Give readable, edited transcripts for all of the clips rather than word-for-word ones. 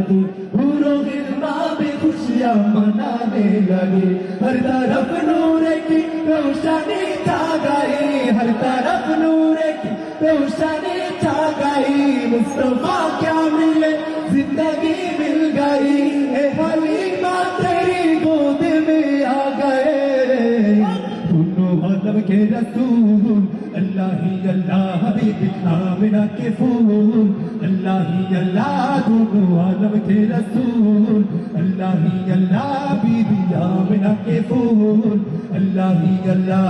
पूरों गिरना भी खुशियां मनाने लगे हर तरफ नूर की रोशनी छा गई हर तरफ नूर की रोशनी छा गई मुस्तफा क्या मिले जिंदगी मिल गई ए हलीमा तेरी गोद में आ गए दोनों आलम के रसूल अल्लाह ही अल्लाह हबीब आमिना के फूल अल्लाह ही अल्लाह दोनों आलम के रसूल अल्लाह ही अल्लाह बीबी आमिना के फूल अल्लाह ही अल्लाह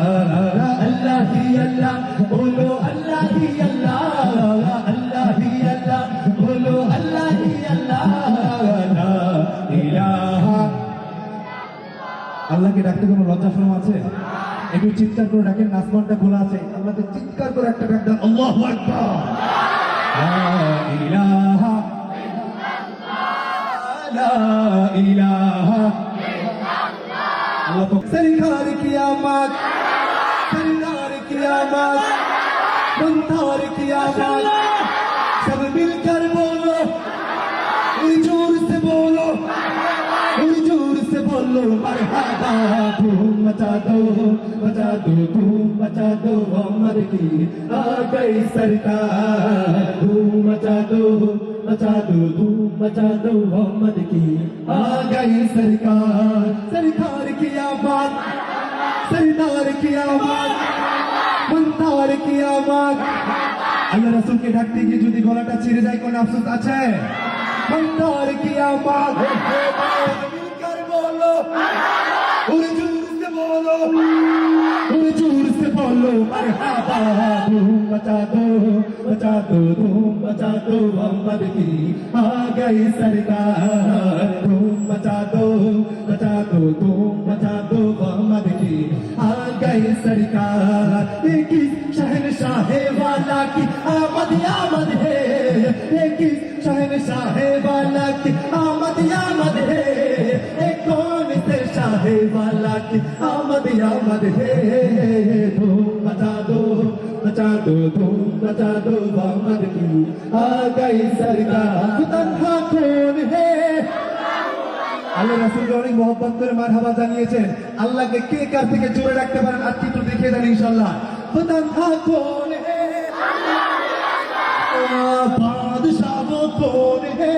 बोलो अल्लाह ही अल्लाह बोलो अल्लाह ही अल्लाह ला इलाहा আল্লাহকে ডাকতে কোনো লজ্জা শরম আছে? একটু চিৎকার করে ডাকেন, নাসমানটা খোলা আছে, আল্লাহকে চিৎকার করে একটা ডাক দেন, আল্লাহু আকবার, লা ইলাহা লা ইলাহা আল্লাহ सरकार कियामत मंथर कियामत सब मिलकर बोलो जोर से बोलो मरहबा धूम मचा दो धूम मचा दो मोहम्मद की आ गई सरकार धूम मचा दो धूम मचा दो मोहम्मद की आ गई सरकार की आवाज सरदार की आवाज मंथर की आवाज আল্লাহ রাসূলকে ডাকতে গিয়ে যদি গলাটা ছিঁড়ে যায় কোন আফসোস আছে? मंथर की आवाज मिलकर बोलो जोर से बोलो मरहबा धूम मचा दो धूम मचा दो मोहम्मद की आ गई सरकार धूम मचा दो धूम मचा दो मोहम्मद की आ गई सरकार एक शहनशाह वाला की आमद है एक शहनशाह वाला की आमद है एक कौन से शाह वाला की आमद है धूम मचा दो धूम मचा दो मोहम्मद की आ गई सरकार तन्हा कौन है আল্লাহ রাসূলকে অনেক মহব্বত করে মারহাবা জানিয়েছেন আল্লাহকে কে কার থেকে জোরে রাখতে পারেন আজকে একটু দেখিয়ে দেন ইনশাআল্লাহ তন্হা कौन है बादशाह वो कौन है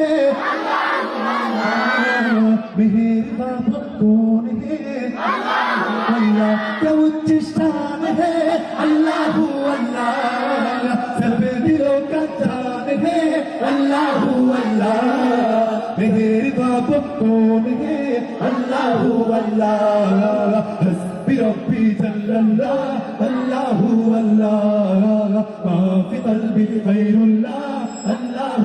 मेहरबा वो कौन है अल्लाह क्या उच्च शान है अल्लाह सब दिलों का जान है अल्लाह मेहरबा वो कौन है अल्लाह हस्बी रब्बी जल्लल्लाह अल्लाह मा फी क़ल्बी गैरुल्लाह अल्लाह